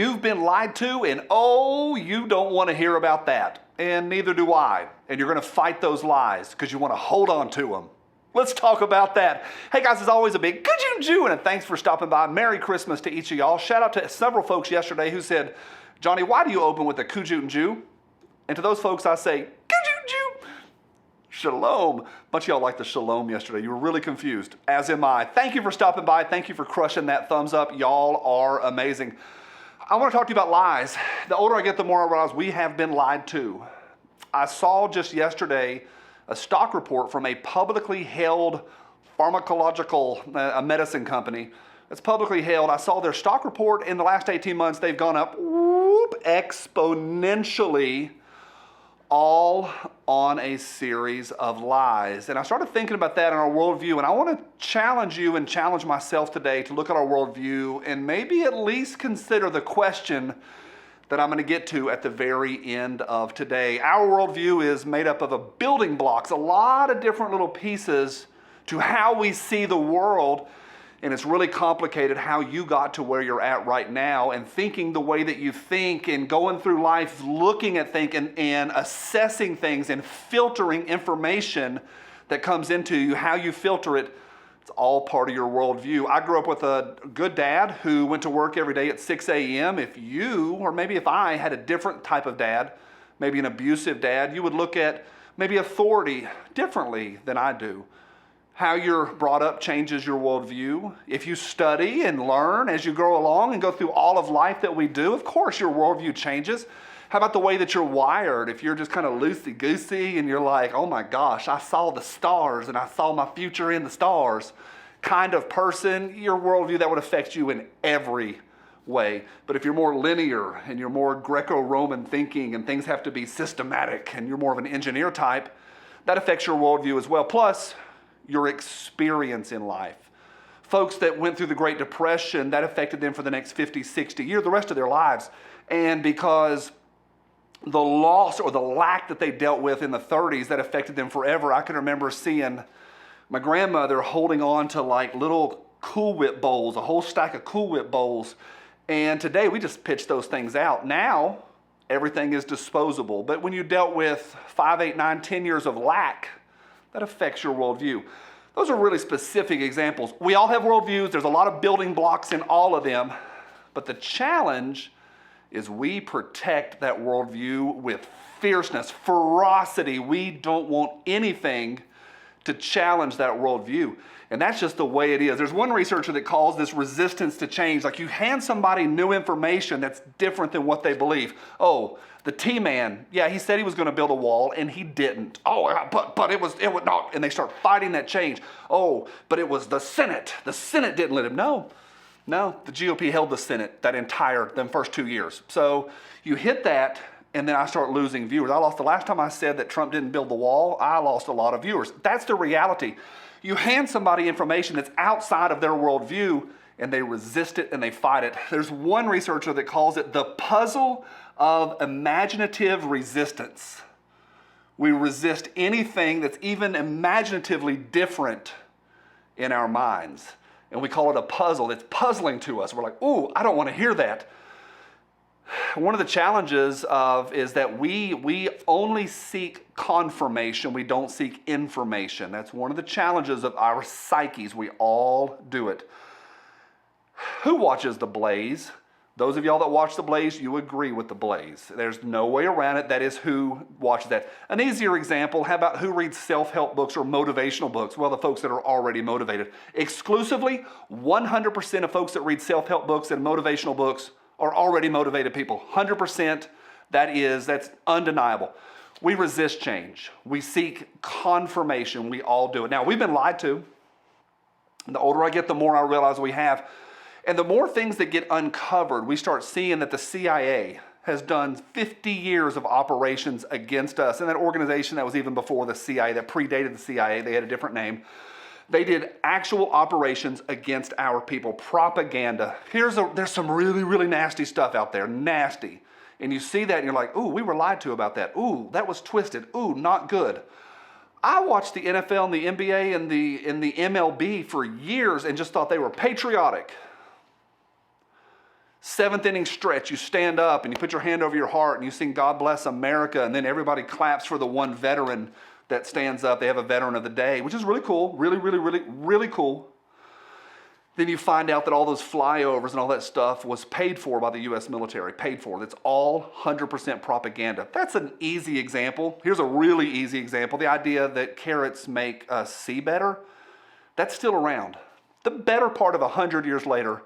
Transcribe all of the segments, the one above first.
You've been lied to, and oh, you don't want to hear about that. And neither do I. And you're going to fight those lies because you want to hold on to them. Let's talk about that. Hey guys, as always, a big Jew and thanks for stopping by. Merry Christmas to each of y'all. Shout out to several folks yesterday who said, Johnny, why do you open with a Kujut Jew? And to those folks, I say, Kujut Jew. Shalom. A bunch of y'all liked the shalom yesterday. You were really confused, as am I. Thank you for stopping by. Thank you for crushing that thumbs up. Y'all are amazing. I want to talk to you about lies. The older I get, the more I realize we have been lied to. I saw just yesterday a stock report from a publicly held pharmacological medicine company that's publicly held. I saw their stock report. In the last 18 months, they've gone up exponentially, all on a series of lies. And I started thinking about that in our worldview, and I want to challenge you and challenge myself today to look at our worldview and maybe at least consider the question that I'm going to get to at the very end of today. Our worldview is made up of building blocks, a lot of different little pieces to how we see the world. And it's really complicated how you got to where you're at right now and thinking the way that you think and going through life looking at things and assessing things and filtering information that comes into you, how you filter it. It's all part of your worldview. I grew up with a good dad who went to work every day at 6 a.m. If you, or maybe if I, had a different type of dad, maybe an abusive dad, you would look at maybe authority differently than I do. How you're brought up changes your worldview. If you study and learn as you grow along and go through all of life that we do, of course your worldview changes. How about the way that you're wired? If you're just kind of loosey-goosey and you're like, oh my gosh, I saw the stars and I saw my future in the stars kind of person, your worldview, that would affect you in every way. But if you're more linear and you're more Greco-Roman thinking and things have to be systematic and you're more of an engineer type, that affects your worldview as well. Plus, your experience in life. Folks that went through the Great Depression, that affected them for the next 50, 60 years, the rest of their lives. And because the loss or the lack that they dealt with in the 30s, that affected them forever. I can remember seeing my grandmother holding on to like little Cool Whip bowls, a whole stack of Cool Whip bowls. And today we just pitch those things out. Now, everything is disposable. But when you dealt with 5, 8, 9, 10 years of lack, that affects your worldview. Those are really specific examples. We all have worldviews. There's a lot of building blocks in all of them. But the challenge is we protect that worldview with fierceness, ferocity. We don't want anything to challenge that worldview. And that's just the way it is. There's one researcher that calls this resistance to change. Like you hand somebody new information that's different than what they believe. Oh, the T-man, yeah, he said he was going to build a wall and he didn't. Oh, but it was not. And they start fighting that change. Oh, but it was the Senate. The Senate didn't let him. No, the GOP held the Senate them first 2 years. So you hit that and then I start losing viewers. The last time I said that Trump didn't build the wall, I lost a lot of viewers. That's the reality. You hand somebody information that's outside of their worldview and they resist it and they fight it. There's one researcher that calls it the puzzle of imaginative resistance. We resist anything that's even imaginatively different in our minds. And we call it a puzzle. It's puzzling to us. We're like, ooh, I don't want to hear that. One of the challenges is that we only seek confirmation. We don't seek information. That's one of the challenges of our psyches. We all do it. Who watches The Blaze? Those of y'all that watch The Blaze, you agree with The Blaze. There's no way around it. That is who watches that. An easier example, how about who reads self-help books or motivational books? Well, the folks that are already motivated. Exclusively, 100% of folks that read self-help books and motivational books are already motivated people. 100%, that's undeniable. We resist change. We seek confirmation. We all do it. Now, we've been lied to. The older I get, the more I realize we have. And the more things that get uncovered, we start seeing that the CIA has done 50 years of operations against us. And that organization that was even before the CIA, that predated the CIA, they had a different name. They did actual operations against our people, propaganda. There's some really, really nasty stuff out there, nasty. And you see that and you're like, ooh, we were lied to about that. Ooh, that was twisted. Ooh, not good. I watched the NFL and the NBA and the MLB for years and just thought they were patriotic. Seventh inning stretch, you stand up and you put your hand over your heart and you sing God Bless America, and then everybody claps for the one veteran that stands up. They have a veteran of the day, which is really cool, really cool. Then you find out that all those flyovers and all that stuff was paid for by the U.S. military, paid for. That's all 100% propaganda. That's an easy example. Here's a really easy example. The idea that carrots make us see better, that's still around. The better part of 100 years later,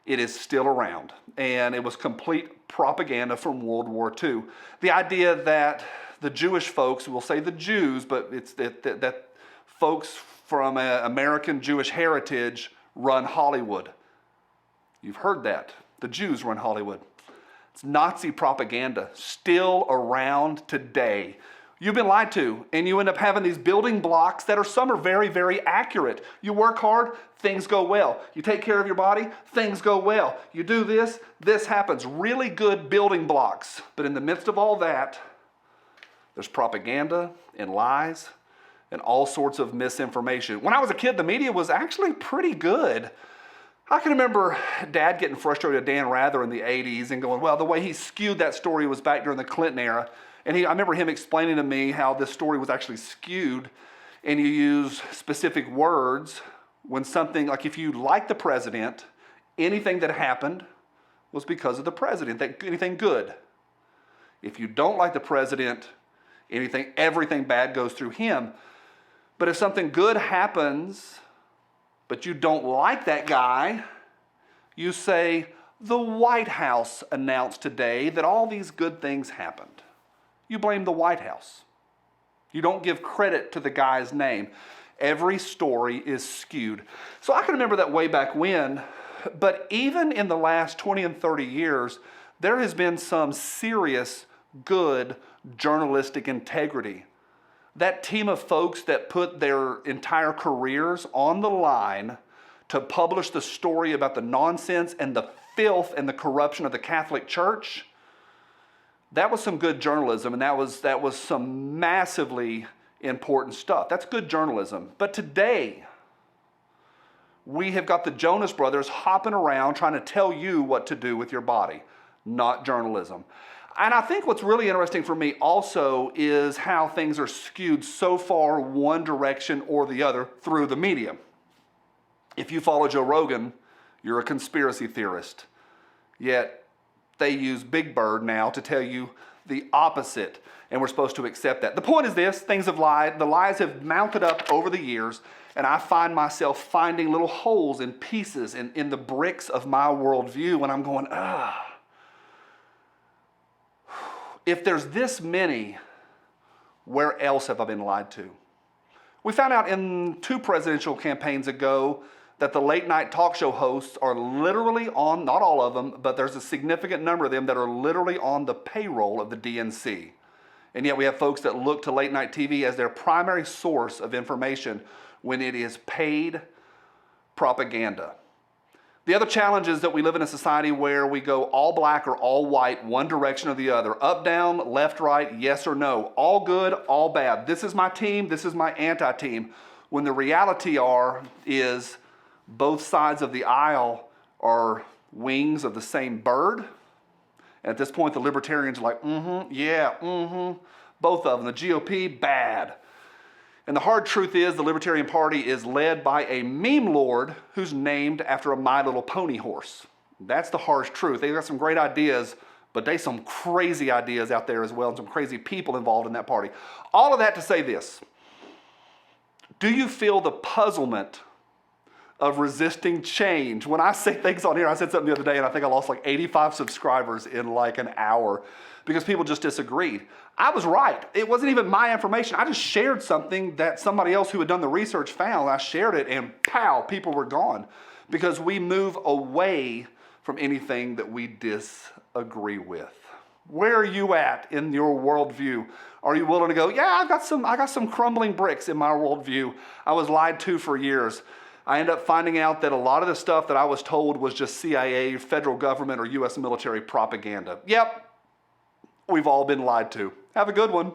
it is still around. And it was complete propaganda from World War II. The idea that the Jewish folks, we'll say the Jews, but it's that folks from American Jewish heritage run Hollywood. You've heard that. The Jews run Hollywood. It's Nazi propaganda, still around today. You've been lied to, and you end up having these building blocks that some are very, very accurate. You work hard, things go well. You take care of your body, things go well. You do this, this happens. Really good building blocks. But in the midst of all that, there's propaganda and lies and all sorts of misinformation. When I was a kid, the media was actually pretty good. I can remember Dad getting frustrated with Dan Rather in the 80s and going, well, the way he skewed that story was back during the Clinton era. And I remember him explaining to me how this story was actually skewed, and you use specific words when something, like if you like the president, anything that happened was because of the president, anything good. If you don't like the president, everything bad goes through him. But if something good happens, but you don't like that guy, you say, the White House announced today that all these good things happened. You blame the White House. You don't give credit to the guy's name. Every story is skewed. So I can remember that way back when, but even in the last 20 and 30 years, there has been some serious, good journalistic integrity. That team of folks that put their entire careers on the line to publish the story about the nonsense and the filth and the corruption of the Catholic Church, that was some good journalism, and that was some massively important stuff. That's good journalism. But today, we have got the Jonas Brothers hopping around trying to tell you what to do with your body, not journalism. And I think what's really interesting for me also is how things are skewed so far one direction or the other through the media. If you follow Joe Rogan, you're a conspiracy theorist. Yet they use Big Bird now to tell you the opposite, and we're supposed to accept that. The point is this: things have lied. The lies have mounted up over the years, and I find myself finding little holes and pieces in the bricks of my worldview, and I'm going, if there's this many, where else have I been lied to? We found out in 2 presidential campaigns ago that the late night talk show hosts are literally on, not all of them, but there's a significant number of them that are literally on the payroll of the DNC. And yet we have folks that look to late night TV as their primary source of information when it is paid propaganda. The other challenge is that we live in a society where we go all black or all white, one direction or the other, up, down, left, right, yes or no, all good, all bad. This is my team, this is my anti-team. When the reality is both sides of the aisle are wings of the same bird. And at this point, the libertarians are like, both of them. The GOP, bad. And the hard truth is the Libertarian Party is led by a meme lord who's named after a My Little Pony horse. That's the harsh truth. They've got some great ideas, but there's some crazy ideas out there as well, and some crazy people involved in that party. All of that to say this: do you feel the puzzlement of resisting change? When I say things on here, I said something the other day and I think I lost like 85 subscribers in like an hour because people just disagreed. I was right. It wasn't even my information. I just shared something that somebody else who had done the research found. I shared it and pow, people were gone because we move away from anything that we disagree with. Where are you at in your worldview? Are you willing to go, yeah, I got some crumbling bricks in my worldview. I was lied to for years. I ended up finding out that a lot of the stuff that I was told was just CIA, federal government, or U.S. military propaganda. Yep, we've all been lied to. Have a good one.